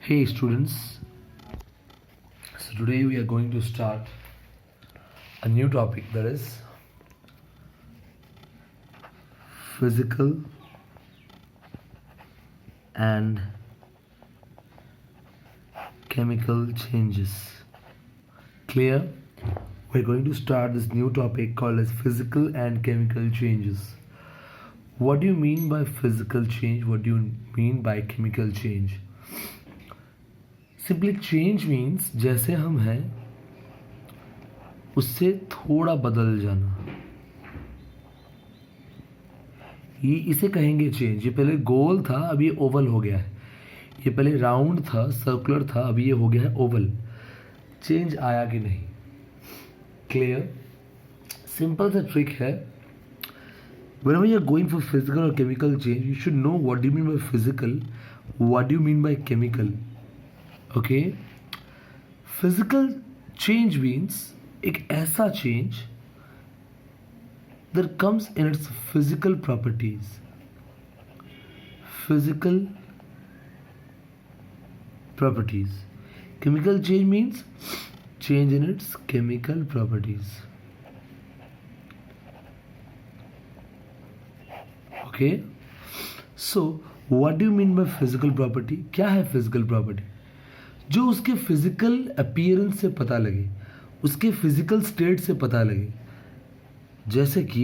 Hey students, so today we are going to start a new topic, that is physical and chemical changes. Clear? We're going to start this new topic called as physical and chemical changes. What do you mean by physical change? What do you mean by chemical change? Simply change means जैसे हम हैं उससे थोड़ा बदल जाना, ये इसे कहेंगे चेंज। ये पहले गोल था, अब ये ओवल हो गया है। ये पहले राउंड था, सर्कुलर था, अब ये हो गया है ओवल। चेंज आया कि नहीं? क्लियर? सिंपल सा ट्रिक है। Whenever you are going for physical or chemical change, you should know what do you mean by physical, what do you mean by chemical. Okay, physical change means एक ऐसा change that comes in its physical properties. Physical properties. Chemical change means change in its chemical properties. Okay, so what do you mean by physical property? क्या है physical property? जो उसके physical appearance से पता लगे, उसके फिजिकल स्टेट से पता लगे, जैसे कि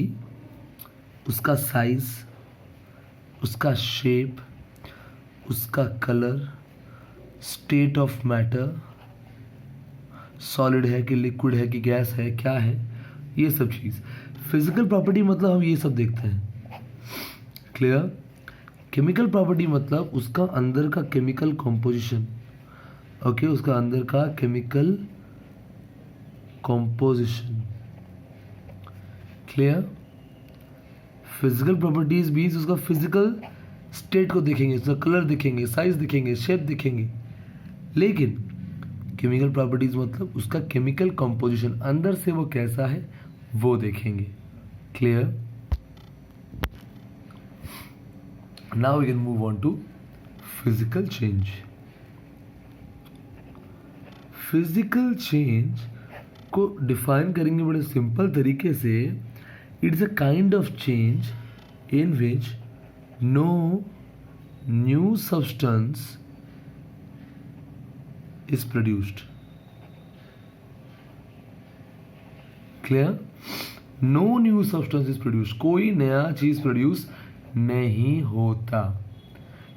उसका साइज, उसका शेप, उसका colour, state of matter, solid है कि लिक्विड है कि गैस है, क्या है, ये सब चीज़ फिजिकल प्रॉपर्टी मतलब हम ये सब देखते हैं। क्लियर? केमिकल प्रॉपर्टी मतलब उसका अंदर का केमिकल कॉम्पोजिशन। ओके, उसका अंदर का chemical composition. Clear? Physical properties means उसका फिजिकल स्टेट को देखेंगे, उसका कलर देखेंगे, साइज देखेंगे, शेप देखेंगे। लेकिन केमिकल प्रॉपर्टीज मतलब उसका केमिकल कॉम्पोजिशन, अंदर से वो कैसा है वो देखेंगे। Clear? Now we can move on to physical change. Physical change को डिफाइन करेंगे बड़े सिंपल तरीके से। It's a kind of change in which no new substance is produced. Clear? No new substance is produced, कोई नया चीज produce नहीं होता।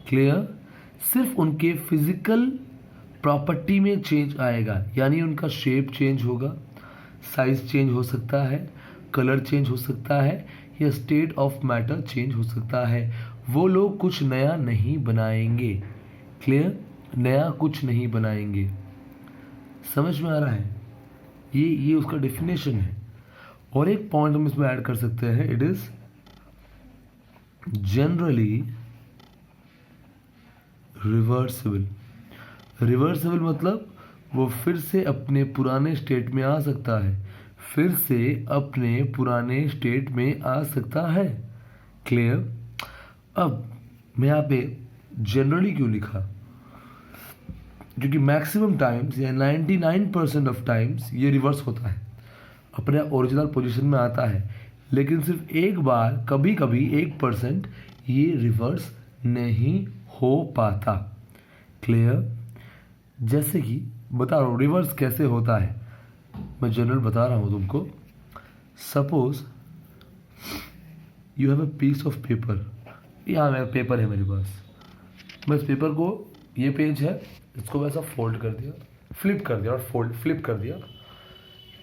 क्लियर? सिर्फ उनके फिजिकल प्रॉपर्टी में चेंज आएगा, यानी उनका शेप चेंज होगा, साइज चेंज हो सकता है, कलर चेंज हो सकता है, या स्टेट ऑफ मैटर चेंज हो सकता है। वो लोग कुछ नया नहीं बनाएंगे। क्लियर? नया कुछ नहीं बनाएंगे। समझ में आ रहा है? ये उसका डेफिनेशन है। और एक पॉइंट हम इसमें ऐड कर सकते हैं, it is generally reversible. Reversible मतलब वो फिर से अपने पुराने स्टेट में आ सकता है, फिर से अपने पुराने स्टेट में आ सकता है। क्लियर? अब मैं यहाँ पे जनरली क्यों लिखा? क्योंकि मैक्सिमम टाइम्स या 99% ऑफ टाइम्स ये रिवर्स होता है, अपने ओरिजिनल पोजीशन में आता है। लेकिन सिर्फ एक बार, कभी कभी 1% ये रिवर्स नहीं हो पाता। क्लियर? जैसे कि बता रहा हूँ रिवर्स कैसे होता है, मैं जनरल बता रहा हूँ तुमको। Suppose you have a piece of paper. यहाँ मेरा पेपर है मेरे पास, मैं इस पेपर को, ये पेज है, इसको वैसा फोल्ड कर दिया, फ्लिप कर दिया और फोल्ड फ्लिप कर दिया,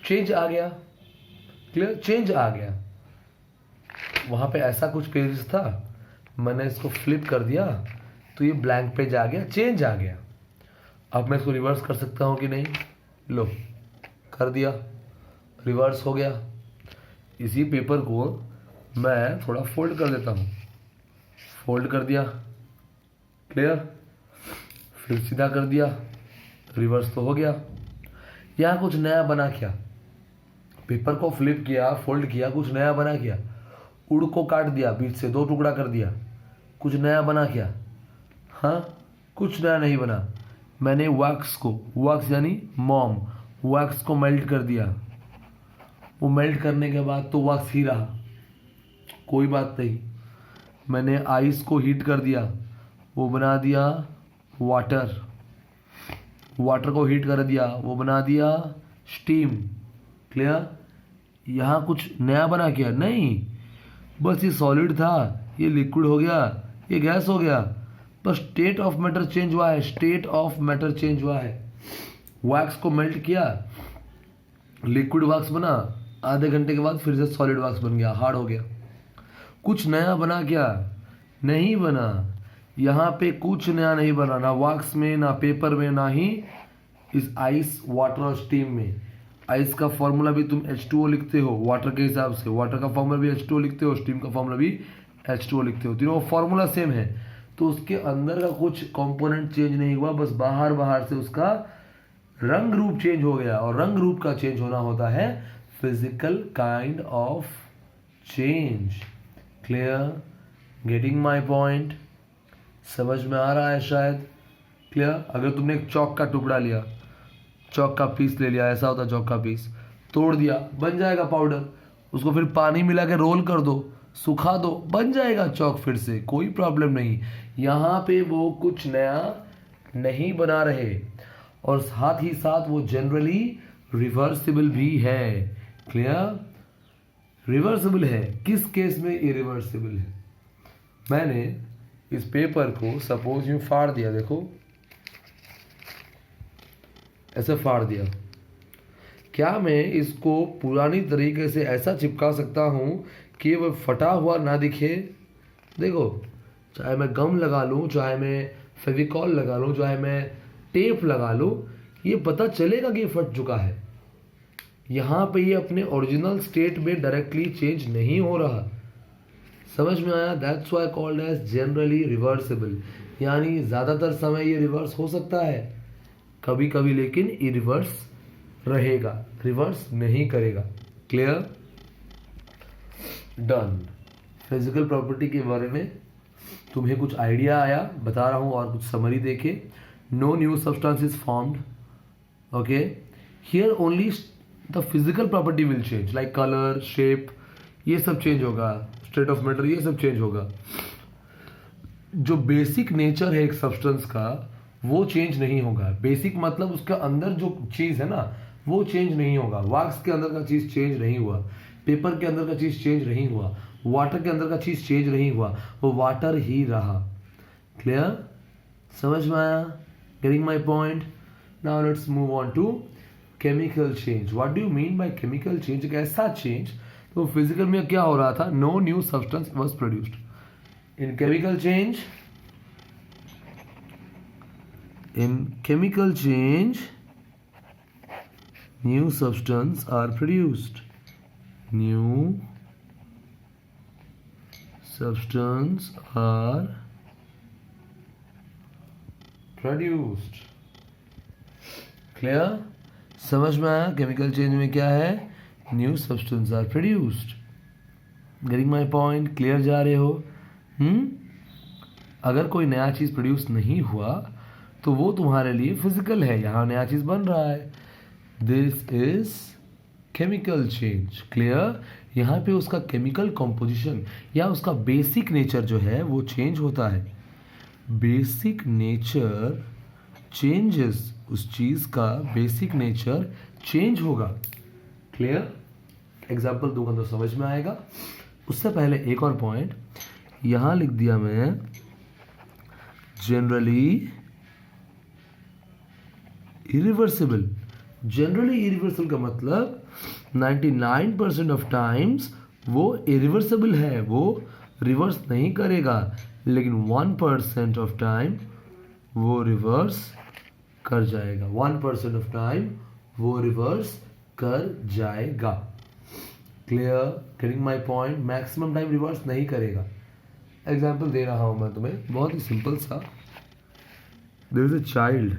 चेंज आ गया। क्लियर? चेंज आ गया। वहाँ पे ऐसा कुछ पेज था, मैंने इसको फ्लिप कर दिया तो ये ब्लैंक पेज आ गया, चेंज आ गया। अब मैं इसको रिवर्स कर सकता हूँ कि नहीं? लो, कर दिया, रिवर्स हो गया। इसी पेपर को मैं थोड़ा फोल्ड कर देता हूँ, फोल्ड कर दिया। क्लियर? फिर सीधा कर दिया, रिवर्स तो हो गया। यहाँ कुछ नया बना क्या? पेपर को फ्लिप किया, फोल्ड किया, कुछ नया बना क्या? उड़ को काट दिया, बीच से 2 टुकड़ा कर दिया, कुछ नया बना क्या? हाँ, कुछ नया नहीं बना। मैंने वैक्स यानी मोम, वैक्स को मेल्ट कर दिया। वो मेल्ट करने के बाद तो वैक्स ही रहा, कोई बात नहीं। मैंने आइस को हीट कर दिया, वो बना दिया वाटर। वाटर को हीट कर दिया, वो बना दिया स्टीम। क्लियर? यहाँ कुछ नया बना क्या? नहीं, बस ये सॉलिड था, ये लिक्विड हो गया, ये गैस हो गया, बस स्टेट ऑफ मैटर चेंज हुआ है। स्टेट ऑफ मैटर चेंज हुआ है। वैक्स को मेल्ट किया, लिक्विड वैक्स बना, आधे घंटे के बाद फिर से सॉलिड वैक्स बन गया, हार्ड हो गया। कुछ नया बना क्या? नहीं बना। यहाँ पे कुछ नया नहीं बना, ना वैक्स में, ना पेपर में, ना ही इस आइस, वाटर और स्टीम में। आइस का फॉर्मूला भी तुम H2O लिखते हो वाटर के हिसाब से, वाटर का फॉर्मूला भी H2O लिखते हो, स्टीम का फॉर्मूला भी H2O लिखते हो, तीनों फॉर्मूला सेम है। तो उसके अंदर का कुछ कंपोनेंट चेंज नहीं हुआ, बस बाहर बाहर से उसका रंग रूप चेंज हो गया। और रंग रूप का चेंज होना होता है physical kind of change. Clear? Getting my point? समझ में आ रहा है शायद? क्लियर? अगर तुमने एक चौक का टुकड़ा लिया, चौक का पीस ले लिया, ऐसा होता है चौक का पीस, तोड़ दिया, बन जाएगा पाउडर। उसको फिर पानी मिला के रोल कर दो, सुखा दो, बन जाएगा चौक फिर से, कोई प्रॉब्लम नहीं। यहाँ पे वो कुछ नया नहीं बना रहे, और साथ ही साथ वो जनरली रिवर्सिबल भी है। क्लियर? रिवर्सिबल है। किस केस में इरिवर्सिबल है? मैंने इस पेपर को सपोज यूं फाड़ दिया, देखो ऐसे फाड़ दिया, क्या मैं इसको पुरानी तरीके से ऐसा चिपका सकता हूँ कि वह फटा हुआ ना दिखे? देखो, चाहे मैं गम लगा लूँ, चाहे मैं फेविकॉल लगा लूँ, चाहे मैं टेप लगा लूँ, ये पता चलेगा कि ये फट चुका है। यहाँ पे ये अपने ओरिजिनल स्टेट में डायरेक्टली चेंज नहीं हो रहा। समझ में आया? That's why called as generally reversible, यानी ज़्यादातर समय ये रिवर्स हो सकता है, कभी कभी लेकिन ये रिवर्स रहेगा, रिवर्स नहीं करेगा। क्लियर? डन। फिजिकल प्रॉपर्टी के बारे में तुम्हें कुछ आइडिया आया? बता रहा हूँ और कुछ समरी देखे। No new substance is formed, okay, here only the physical property will change, like colour, shape, ये सब चेंज होगा, स्टेट ऑफ मैटर, ये सब चेंज होगा। जो बेसिक नेचर है एक सब्सटेंस का वो चेंज नहीं होगा। बेसिक मतलब उसके अंदर जो चीज़ है ना वो चेंज नहीं होगा। वैक्स के अंदर का चीज़ चेंज नहीं हुआ, पेपर के अंदर का चीज़ चेंज नहीं हुआ, वाटर के अंदर का चीज़ चेंज नहीं हुआ, वो वाटर ही रहा। क्लियर? समझ में आया? Getting my point? Now let's move on to chemical change. What do you mean by chemical change? एक ऐसा चेंज, तो फिजिकल में क्या हो रहा था? No new substance was produced. In chemical change, new substance are produced. New substance are produced. Clear? समझ में आया? केमिकल चेंज में क्या है? New substance are produced. Getting my point? Clear जा रहे हो? अगर कोई नया चीज़ प्रोड्यूस नहीं हुआ तो वो तुम्हारे लिए फिजिकल है, यहाँ नया चीज़ बन रहा है, this is chemical change. Clear? यहाँ पे उसका केमिकल कॉम्पोजिशन या उसका बेसिक नेचर जो है वो चेंज होता है। बेसिक नेचर चेंजेस, उस चीज़ का बेसिक नेचर चेंज होगा। क्लियर? एग्जाम्पल दूंगा तो समझ में आएगा। उससे पहले एक और पॉइंट यहाँ लिख दिया मैं, जनरली इरिवर्सिबल। जनरली इरिवर्सिबल का मतलब 99% ऑफ टाइम्स वो इरिवर्सिबल है, वो रिवर्स नहीं करेगा, लेकिन 1% ऑफ टाइम वो रिवर्स कर जाएगा। 1% ऑफ टाइम वो रिवर्स कर जाएगा। Clear? Getting my point? Maximum time reverse नहीं करेगा। एग्जाम्पल दे रहा हूँ मैं तुम्हें, बहुत ही सिंपल सा। There is a child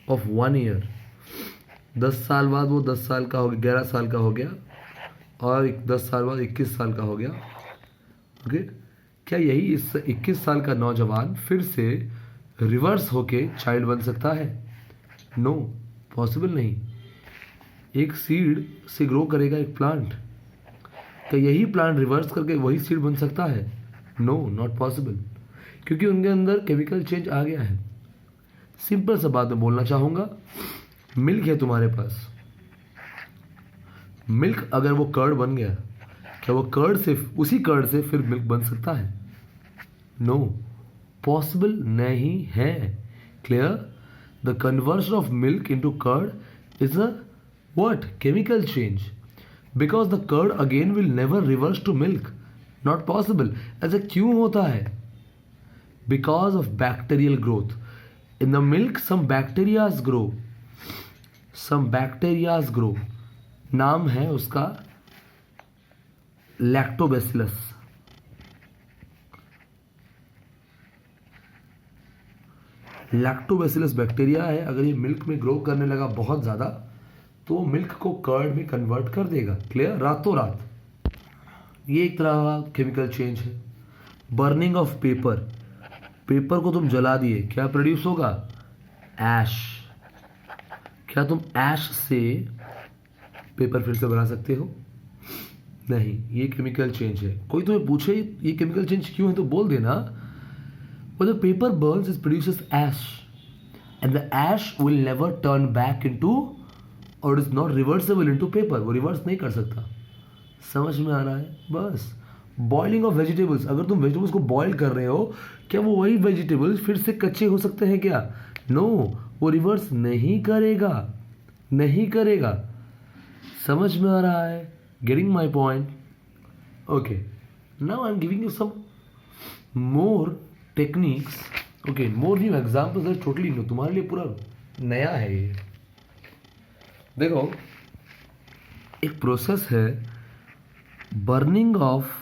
of 1 year, 10 साल बाद वो 10 साल का हो गया, 11 साल का हो गया, और 10 साल बाद 21 साल का हो गया। ओके, क्या यही इस 21 साल का नौजवान फिर से रिवर्स होके चाइल्ड बन सकता है? नो, पॉसिबल नहीं। एक सीड से ग्रो करेगा एक प्लांट, क्या यही प्लांट रिवर्स करके वही सीड बन सकता है? नो, नॉट पॉसिबल, क्योंकि उनके अंदर केमिकल चेंज आ गया है। सिंपल सा बात मैं बोलना चाहूंगा, मिल्क है तुम्हारे पास, मिल्क अगर वो कर्ड बन गया, क्या वो कर्ड से, उसी कर्ड से फिर मिल्क बन सकता है? नो, पॉसिबल नहीं है। Clear? The conversion of milk into curd is a what? Chemical change, because the curd again will never reverse to milk, not possible. ऐसा क्यों होता है? Because of bacterial growth in the milk, some bacterias grow, some bacterias grow, नाम है उसका lactobacillus. Lactobacillus bacteria है, अगर ये मिल्क में ग्रो करने लगा बहुत ज़्यादा तो मिल्क को कर्ड में कन्वर्ट कर देगा। क्लियर? रातों रात। ये एक तरह का केमिकल चेंज है। बर्निंग ऑफ पेपर, पेपर को तुम जला दिए, क्या प्रोड्यूस होगा? ऐश। क्या तुम ऐश से पेपर फिर से बना सकते हो? नहीं, ये केमिकल चेंज है। कोई तुम्हें पूछे ये केमिकल चेंज क्यों है तो बोल देना, when the paper burns it produces ash and the ash will never turn back into or is not reversible into paper, वो रिवर्स नहीं कर सकता। समझ में आ रहा है? बस। बॉइलिंग ऑफ वेजिटेबल्स, अगर तुम वेजिटेबल्स को बॉईल कर रहे हो, क्या वो वही वेजिटेबल्स फिर से कच्चे हो सकते हैं क्या? नो, वो रिवर्स नहीं करेगा, नहीं करेगा। समझ में आ रहा है? Getting my point? Okay, now I am giving you some more techniques, okay, more new examples, totally new, तुम्हारे लिए पूरा नया है ये। देखो, एक प्रोसेस है burning of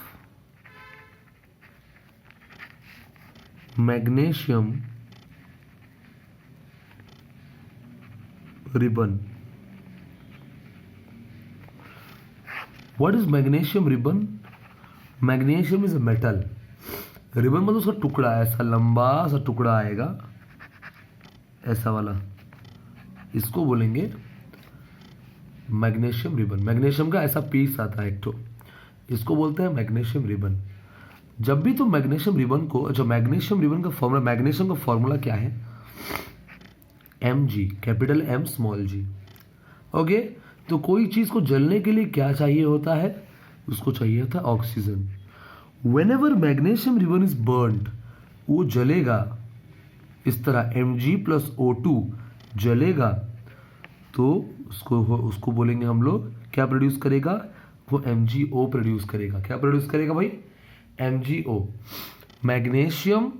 magnesium ribbon. What is magnesium ribbon? Magnesium is a metal, ribbon मतलब उसका टुकड़ा, ऐसा लंबा सा टुकड़ा आएगा, ऐसा वाला, इसको बोलेंगे मैग्नीशियम रिबन। मैग्नीशियम का ऐसा पीस आता है एक तो, इसको बोलते हैं मैग्नीशियम रिबन। जब भी तुम मैग्नीशियम रिबन को, अच्छा, मैग्नीशियम रिबन का फॉर्मूला, मैग्नीशियम का फॉर्मूला क्या है? Mg, capital M small g। Okay, तो कोई चीज को जलने के लिए क्या चाहिए होता है? उसको चाहिए होता है oxygen. Whenever magnesium ribbon is burnt, वो जलेगा इस तरह, Mg प्लस O2 जलेगा, तो उसको बोलेंगे हम लोग, क्या प्रोड्यूस करेगा? वो MgO प्रोड्यूस करेगा। क्या प्रोड्यूस करेगा भाई? MgO। Magnesium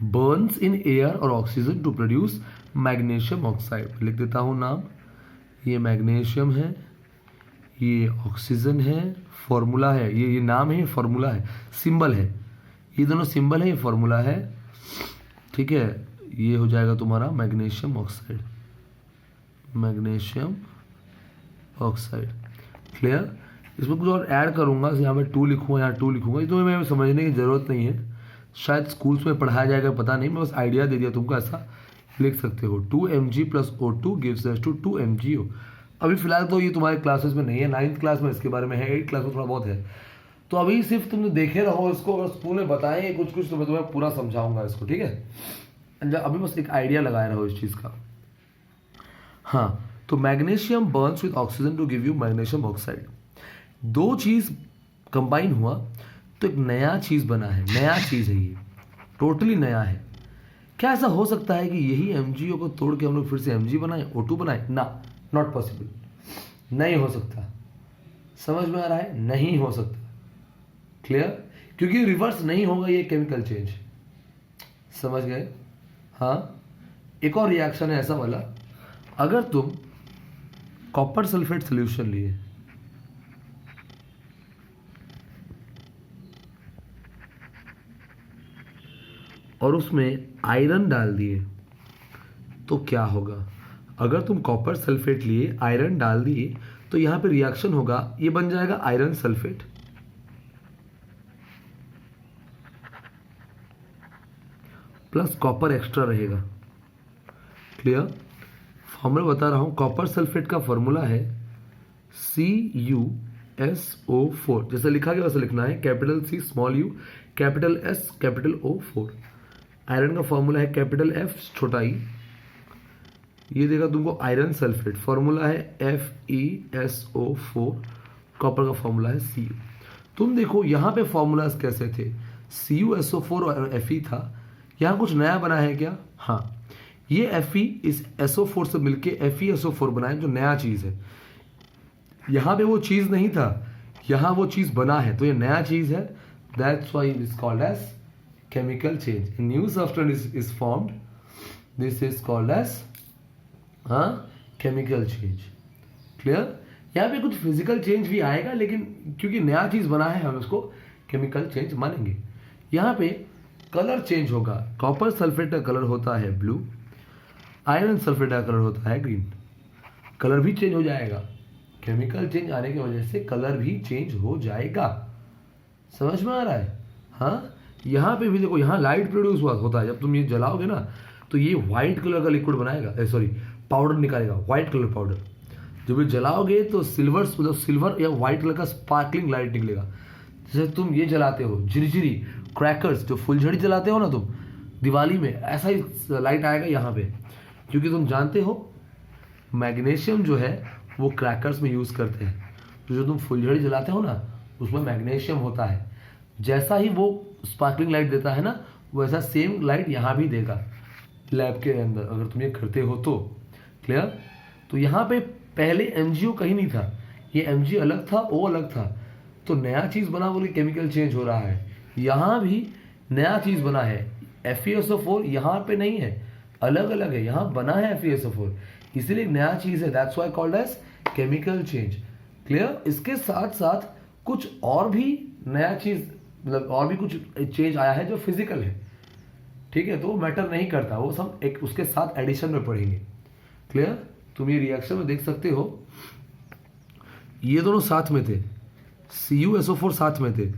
burns in air और oxygen to produce magnesium oxide. लिख देता हूँ नाम, ये मैग्नीशियम है, ये ऑक्सीजन है, फॉर्मूला है, ये नाम है, ये फॉर्मूला है, सिंबल है, ये दोनों सिंबल है, ये फॉर्मूला है। ठीक है, ये हो जाएगा तुम्हारा magnesium oxide, magnesium oxide. Clear? इसमें कुछ और ऐड करूंगा, यहाँ पे 2 लिखूंगा, यहाँ 2 लिखूंगा, तो मैं समझने की जरूरत नहीं है, शायद स्कूल्स में पढ़ाया जाएगा, पता नहीं, मैं बस आइडिया दे दिया तुमको, ऐसा लिख सकते हो। 2Mg plus O2 gives us to 2MgO। अभी फिलहाल तो ये तुम्हारे क्लासेस में नहीं है, 9th क्लास में इसके बारे में है, 8th क्लास में थोड़ा बहुत है, तो अभी सिर्फ तुम देखे रहो इसको, अगर स्कूल में बताएंगे कुछ कुछ तो मैं तुम्हें पूरा समझाऊंगा इसको। ठीक है, अभी बस एक आइडिया लगाए रहो इस चीज़ का। हाँ, तो magnesium burns with oxygen to give you magnesium oxide. दो चीज़ कंबाइन हुआ तो एक नया चीज़ बना है, नया चीज़ है ये, टोटली नया है। क्या ऐसा हो सकता है कि यही MgO को तोड़ के हम लोग फिर से Mg बनाए, O2 बनाए? ना, नॉट पॉसिबल, नहीं हो सकता। समझ में आ रहा है? नहीं हो सकता। क्लियर? क्योंकि रिवर्स नहीं होगा ये केमिकल चेंज। समझ गए? हाँ, एक और रिएक्शन है ऐसा वाला, अगर तुम कॉपर सल्फेट सोल्यूशन लिए, और उसमें आयरन डाल दिए, तो क्या होगा? अगर तुम कॉपर सल्फेट लिए, आयरन डाल दिए, तो यहां पे रिएक्शन होगा, ये बन जाएगा iron sulphate, plus copper extra रहेगा। क्लियर? फॉर्मूला बता रहा हूँ, कॉपर सल्फेट का फॉर्मूला है CuSO4, जैसे लिखा गया वैसे लिखना है, capital C small u capital S capital O4। Iron का फॉर्मूला है कैपिटल F छोटा ई, ये देगा तुमको आयरन सल्फेट, फॉर्मूला है FeSO4, कॉपर का फॉर्मूला है Cu। तुम देखो यहाँ पे फॉर्मूलाज कैसे थे, CuSO4 और Fe था, यहाँ कुछ नया बना है क्या? हाँ, ये Fe इस SO4 से मिलके FeSO4 बना है, जो नया चीज़ है। यहाँ पे वो चीज़ नहीं था, यहाँ वो चीज़ बना है, तो ये नया चीज़ है। That's why it is called as chemical change. A new substance is formed, this is called as chemical change. Clear? यहाँ पे कुछ फिजिकल चेंज भी आएगा, लेकिन क्योंकि नया चीज़ बना है हम उसको केमिकल चेंज मानेंगे। यहाँ पे कलर चेंज होगा, कॉपर सल्फेट का कलर होता है ब्लू, आयरन सल्फेट का कलर होता है ग्रीन, कलर भी चेंज हो जाएगा। केमिकल चेंज आने की वजह से कलर भी चेंज हो जाएगा। समझ में आ रहा है? हाँ, यहाँ पे भी देखो, यहाँ लाइट प्रोड्यूस होता है, जब तुम ये जलाओगे ना तो ये व्हाइट कलर का लिक्विड बनाएगा, सॉरी पाउडर निकालेगा, व्हाइट कलर पाउडर। जब ये जलाओगे तो सिल्वर, मतलब सिल्वर या व्हाइट कलर का स्पार्कलिंग लाइट निकलेगा। जैसे तुम ये जलाते हो झिरझिरी क्रैकर्स, जो फुलझड़ी जलाते हो ना तुम दिवाली में, ऐसा ही लाइट आएगा यहाँ पे, क्योंकि तुम जानते हो मैग्नीशियम जो है वो क्रैकर्स में यूज़ करते हैं। तो जो तुम फुलझड़ी जलाते हो ना उसमें मैग्नीशियम होता है, जैसा ही वो स्पार्कलिंग लाइट देता है ना, वैसा सेम लाइट यहाँ भी देगा लैब के अंदर, अगर तुम ये करते हो तो। क्लियर? तो यहाँ पे पहले MgO कहीं नहीं था, ये Mg अलग था, O अलग था, तो नया चीज़ बना बोले केमिकल चेंज हो रहा है। यहाँ भी नया चीज़ बना है, FeSO4 यहाँ पे नहीं है, अलग अलग है, यहाँ बना है FeSO4, इसीलिए नया चीज़ है, that's why called as chemical change. Clear? इसके साथ साथ कुछ और भी नया चीज़, मतलब और भी कुछ चेंज आया है जो फिजिकल है, ठीक है, तो वो मैटर नहीं करता, वो सब एक उसके साथ एडिशन में पढ़ेंगे। क्लियर? तुम ये रिएक्शन में देख सकते हो, ये दोनों साथ में थे, CuSO4 साथ में थे,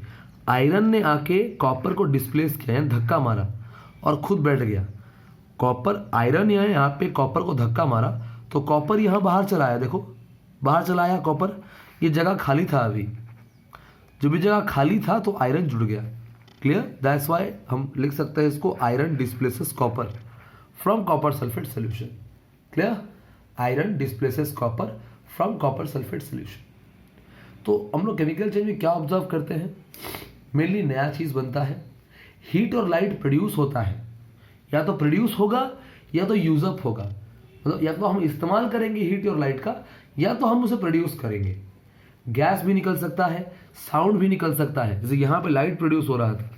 आयरन ने आके कॉपर को डिस्प्लेस किया, धक्का मारा और खुद बैठ गया। कॉपर, आयरन यहाँ पे कॉपर को धक्का मारा तो कॉपर यहाँ बाहर चला आया, देखो बाहर चला आया कॉपर, ये जगह खाली था, अभी जब ये जगह खाली था तो आयरन जुड़ गया। क्लियर? दैट्स वाई हम लिख सकते हैं इसको iron displaces copper from copper sulphate solution. Clear? Iron displaces copper from copper sulphate solution. तो हम लोग केमिकल चेंज में क्या ऑब्जर्व करते हैं? मेनली नया चीज़ बनता है, हीट और लाइट प्रोड्यूस होता है, या तो प्रोड्यूस होगा या तो यूजअप होगा, मतलब या तो हम इस्तेमाल करेंगे हीट और लाइट का, या तो हम उसे प्रोड्यूस करेंगे। गैस भी निकल सकता है, साउंड भी निकल सकता है, जैसे यहाँ पे लाइट प्रोड्यूस हो रहा था,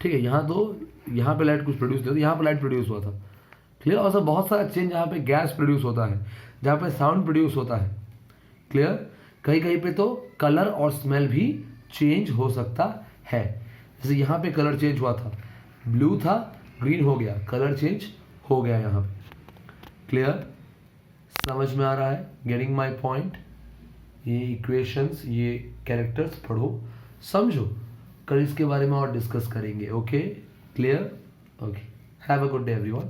ठीक है, यहाँ पे लाइट कुछ प्रोड्यूस नहीं, यहाँ पे लाइट प्रोड्यूस हुआ था। क्लियर? और सब बहुत सारा चेंज, यहाँ पे गैस प्रोड्यूस होता है, जहाँ पे साउंड प्रोड्यूस होता है। क्लियर? कहीं कहीं पे तो कलर और स्मेल भी चेंज हो सकता है, जैसे यहाँ पे कलर चेंज हुआ था, ब्लू था ग्रीन हो गया, कलर चेंज हो गया यहाँ पे। क्लियर? समझ में आ रहा है? Getting my point? ये इक्वेशंस, ये कैरेक्टर्स पढ़ो, समझो, कल इसके बारे में और डिस्कस करेंगे। Okay? Clear? Okay, have a good day everyone.